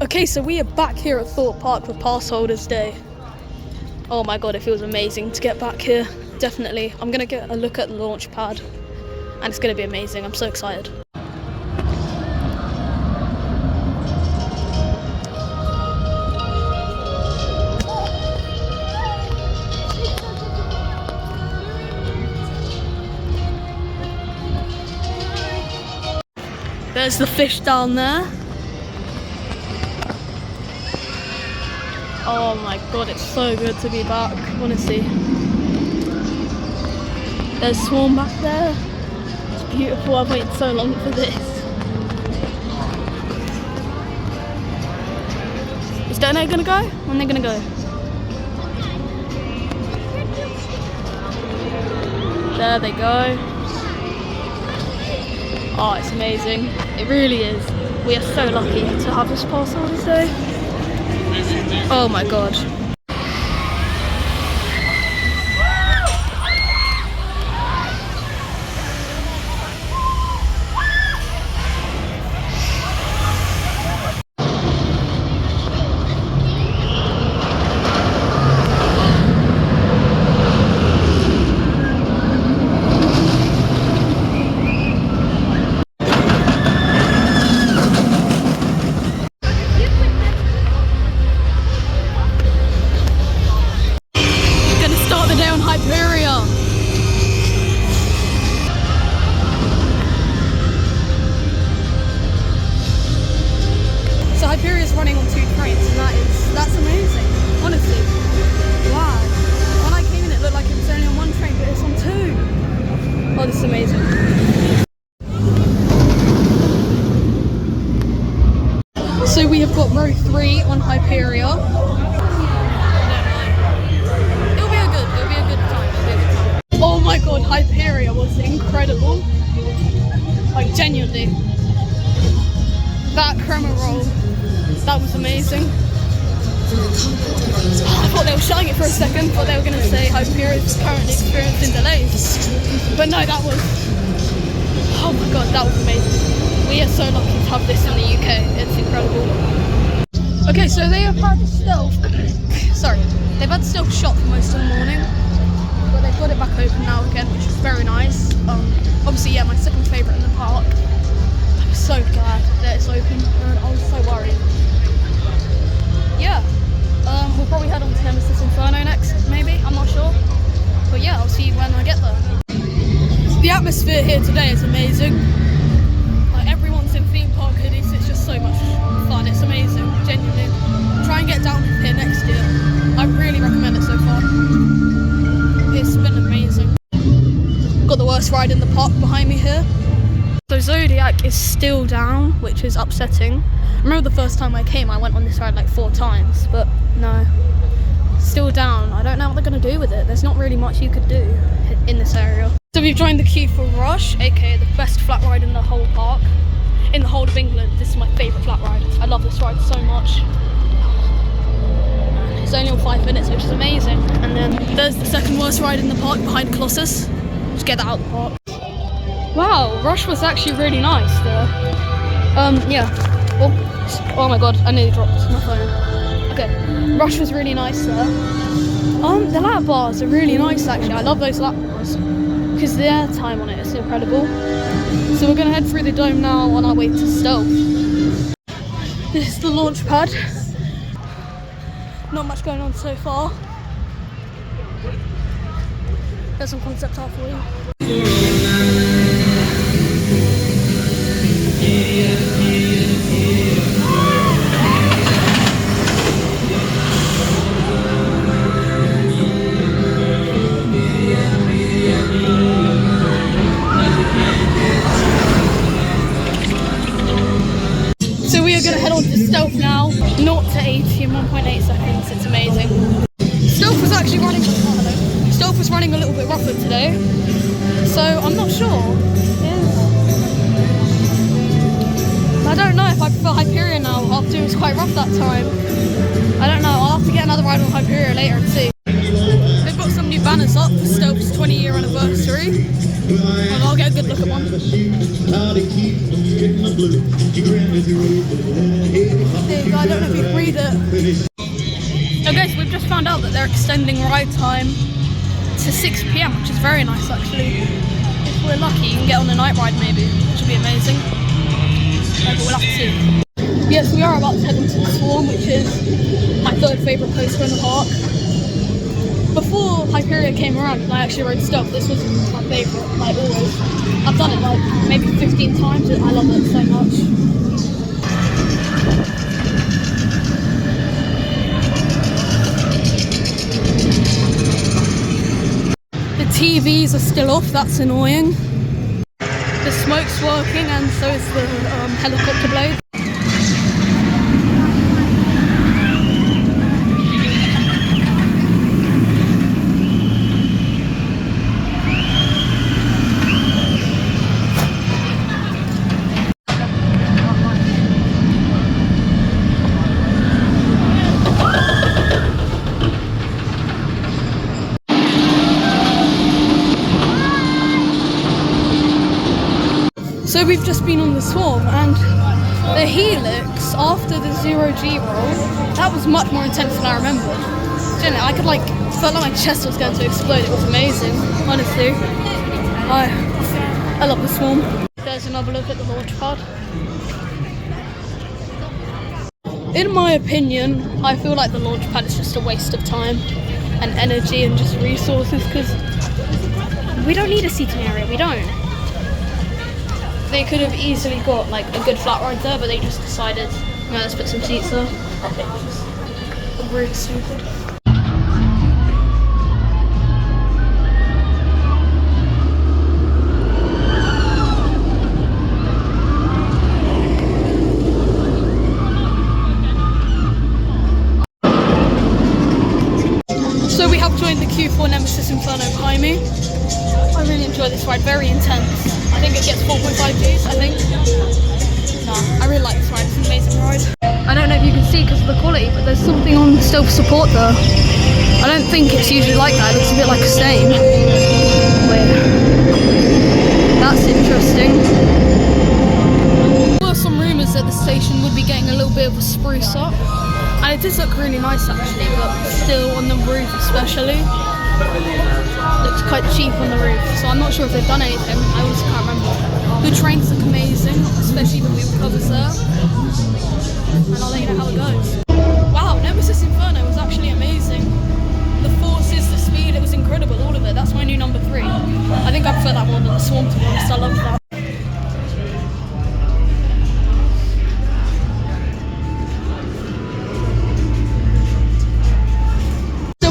Okay, so we are back here at Thorpe Park for Passholders Day. Oh my god, it feels amazing to get back here. Definitely. I'm gonna get a look at the launch pad and it's gonna be amazing. I'm so excited. There's the fish down there. Oh my god, it's so good to be back, honestly. There's Swarm back there. It's beautiful, I've waited so long for this. Is Donut gonna go? When are they gonna go? There they go. Oh, it's amazing. It really is. We are so lucky to have this Passholders Day. Oh my god. Hyperia's running on 2 trains and that's amazing, honestly. Wow. When I came in it looked like it was only on 1 train, but it's on 2. Oh, this is amazing. So we have got row 3 on Hyperia. It'll be a good time. Oh my god, Hyperia was incredible. Like genuinely. That crema roll. That was amazing. I thought they were shutting it for a second, thought they were going to say Hyperia is currently experiencing delays. But no, that was... Oh my god, that was amazing. We are so lucky to have this in the UK, it's incredible. Okay, so they have had stealth... Sorry, they've had stealth shot for most of the morning. But they've got it back open now again, which is very nice. Obviously, yeah, my second favourite in the park. I'm so glad that it's open, and I was so worried. Yeah, we'll probably head on to Nemesis Inferno next, maybe, I'm not sure. But yeah, I'll see you when I get there. The atmosphere here today is amazing. Like, everyone's in theme park hoodies, it's just so much fun, it's amazing, genuinely. Try and get down here next year. I really recommend it so far. It's been amazing. Got the worst ride in the park behind me here. So Zodiac is still down, which is upsetting. I remember the first time I came, I went on this ride like 4 times, but no, still down. I don't know what they're going to do with it. There's not really much you could do in this area. So we've joined the queue for Rush, aka the best flat ride in the whole park, in the whole of England. This is my favourite flat ride. I love this ride so much. It's only on 5 minutes, which is amazing. And then there's the second worst ride in the park behind Colossus. Just get that out of the park. Wow, Rush was actually really nice there. Yeah. Oh my god, I nearly dropped my phone. Okay, Rush was really nice there. The lap bars are really nice actually. I love those lap bars because the air time on it is incredible. So we're gonna head through the dome now on our way to Stealth. This is the launch pad. Not much going on so far. There's some concept art for you. So we are going to head on to Stealth now. 0 to 80 in 1.8 seconds. It's amazing. Stealth was actually running. Stealth was running a little bit rougher today, so I'm not sure. I don't know if I prefer Hyperia now after it was quite rough that time. I don't know. I'll have to get another ride on Hyperia later and see. They've got some new banners up for Stoke's 20-year anniversary. And I'll get a good look at one. There you go, I don't know if you can read it. Okay, so we've just found out that they're extending ride time to 6 PM, which is very nice actually. If we're lucky, you can get on a night ride maybe, which would be amazing. But we'll have to see. Yes, we are about to head into the Swarm, which is my third favourite coaster in the park. Before Hyperia came around and I actually rode Stoke, this was my favourite, like always. I've done it like maybe 15 times and I love it so much. The TVs are still off, that's annoying. The smoke's working and so is the helicopter blade. So we've just been on the Swarm and the Helix after the 0G roll, that was much more intense than I remembered. Didn't it? I could felt like my chest was going to explode. It was amazing, honestly. I love the Swarm. There's another look at the launch pad. In my opinion, I feel like the launch pad is just a waste of time and energy and just resources because we don't need a seating area, we don't. They could have easily got like a good flat ride there, but they just decided, no, let's put some seats there. Really stupid. So we have joined the Q4 Nemesis Inferno behind me. I really enjoy this ride, very intense. I think it gets 4.5 Gs, I think. No, I really like this ride, it's an amazing ride. I don't know if you can see because of the quality, but there's something on stealth support there. I don't think it's usually like that, it looks a bit like a stain. Weird. That's interesting. There were some rumours that the station would be getting a little bit of a spruce up. And it does look really nice actually, but still on the roof especially. Looks quite cheap on the roof, so I'm not sure if they've done anything. I honestly can't remember. The trains look amazing, especially the wheel covers there. And I'll let you know how it goes. Wow, Nemesis Inferno was actually amazing. The forces, the speed, it was incredible, all of it. That's my new number 3. I think I prefer that more than the Swarm to be honest, I love that.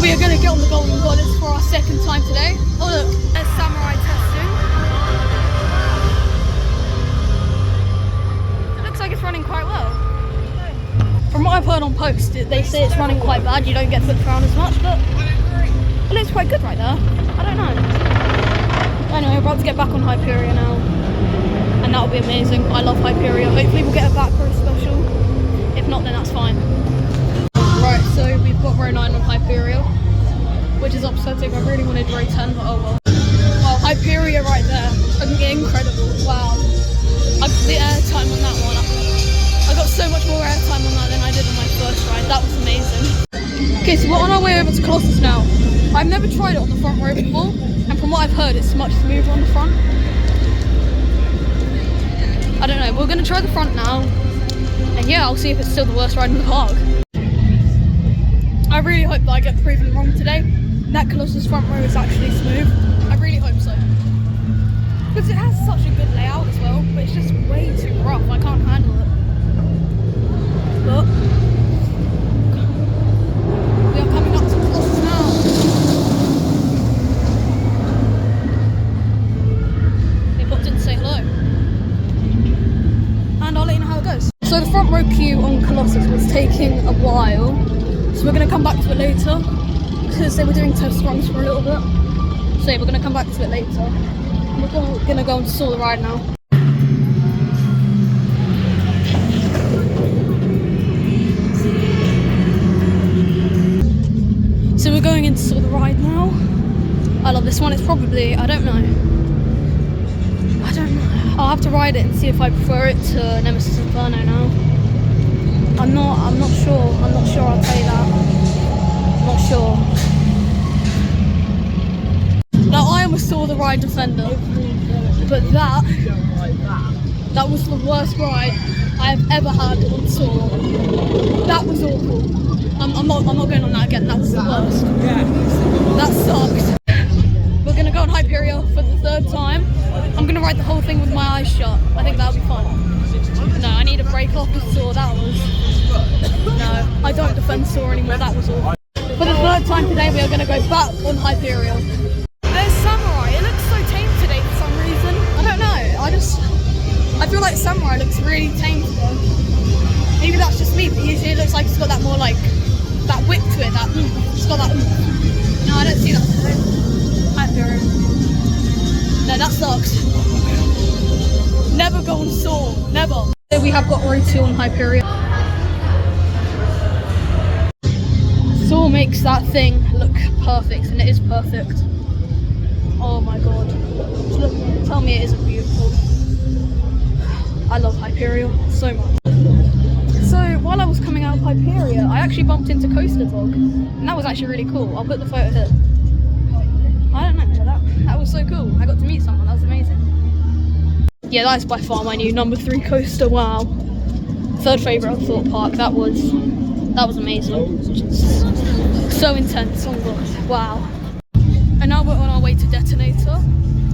We are going to get on the Golden Goddess for our second time today. Oh look, there's Samurai testing. It looks like it's running quite well. From what I've heard on post, they say it's running quite bad. You don't get flipped around as much, but it looks quite good right there. I don't know. Anyway, we're about to get back on Hyperia now. And that'll be amazing. I love Hyperia. Hopefully we'll get a back row special. If not, then that's fine. Right, so we've got row 9 on Hyperia, which is upsetting. I really wanted row 10, but oh well. Wow, Hyperia right there. Incredible. Wow. The airtime on that one. I got so much more airtime on that than I did on my first ride. That was amazing. Okay, so we're on our way over to Colossus now. I've never tried it on the front row before, and from what I've heard, it's much smoother on the front. I don't know. We're going to try the front now, and yeah, I'll see if it's still the worst ride in the park. I really hope that I get proven wrong today. That Colossus front row is actually smooth. I really hope so. Because it has such a good layout as well, but it's just way too rough. I can't handle it. But we are coming up to Colossus now. They popped in to say hello. And I'll let you know how it goes. So the front row queue on Colossus was taking a while. So we're going to come back to it later because they were doing test runs for a little bit. So yeah, we're going to come back to it later. We're going to go and saw the ride now. So we're going into saw the ride now. love this one. It's probably, I don't know. I'll have to ride it and see if I prefer it to Nemesis Inferno now. I'm not sure. I'll tell you that. I'm not sure. Now I almost saw the ride Defender, but that was the worst ride I have ever had on Saw. That was awful. I'm not going on that again. That was the worst. That sucked. We're gonna go on Hyperia for the 3rd time. I'm gonna ride the whole thing with my eyes shut. I think that'll be fun. No, I need a break after Saw. That was... No, I don't defend Saw anymore. That was awful. For the 3rd time today, we are gonna go back on Hyperia. There's Samurai. It looks so tame today for some reason. I don't know. I feel like Samurai looks really tame today. Maybe that's just me, but usually it looks like it's got that more like that whip to it. It's got that. No, I don't see that today. Hyperia. No, that sucks. Never go on Saw. Never. We have got Road 2 on Hyperia. Saw makes that thing look perfect, and it is perfect. Oh my god. Look, tell me it isn't beautiful. I love Hyperia so much. So while I was coming out of Hyperia, I actually bumped into Coaster Dog, and that was actually really cool. I'll put the photo here. I don't know, that was so cool. I got to meet someone, that was amazing. Yeah, that is by far my new number 3 coaster, wow. 3rd favourite of Thorpe Park, that was amazing. Just so intense, oh god, wow. And now we're on our way to Detonator.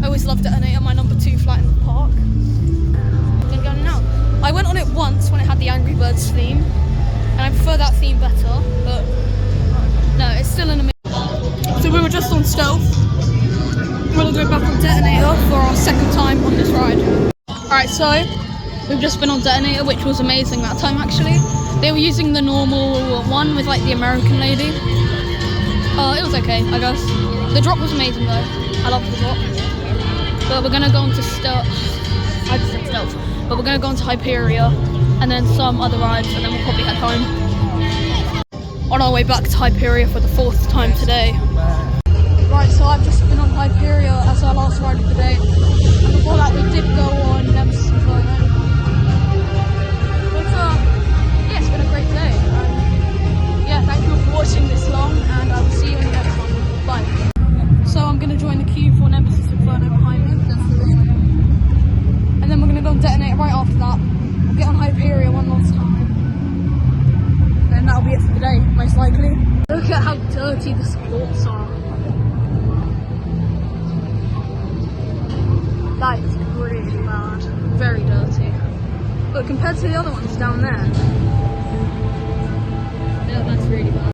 I always love Detonator, my number 2 flight in the park. I'm gonna go now. I went on it once when it had the Angry Birds theme, and I prefer that theme better, but no, it's still an amazing. So we were just on Stealth. We'll go back on Detonator for our 2nd time on this ride. Alright, so we've just been on Detonator, which was amazing that time actually. They were using the normal one with like the American lady. It was okay, I guess. The drop was amazing though. I loved the drop. But we're gonna go on to Stealth. I just said Stealth. But we're gonna go on to Hyperia and then some other rides, and then we'll probably head home. On our way back to Hyperia for the 4th time today. Right, so I've just been on Hyperia as our last ride of the day. And before that we did go on Nemesis Inferno. But yeah, it's been a great day. Yeah, thank you for watching this long, and I will see you in the next one. Bye. So I'm going to join the queue for Nemesis Inferno behind me. That's the way. And then we're going to go and Detonate right after that. We'll get on Hyperia one last time. Then that'll be it for the day, most likely. Look at how dirty the supports are. That is really bad. Very dirty. But compared to the other ones down there,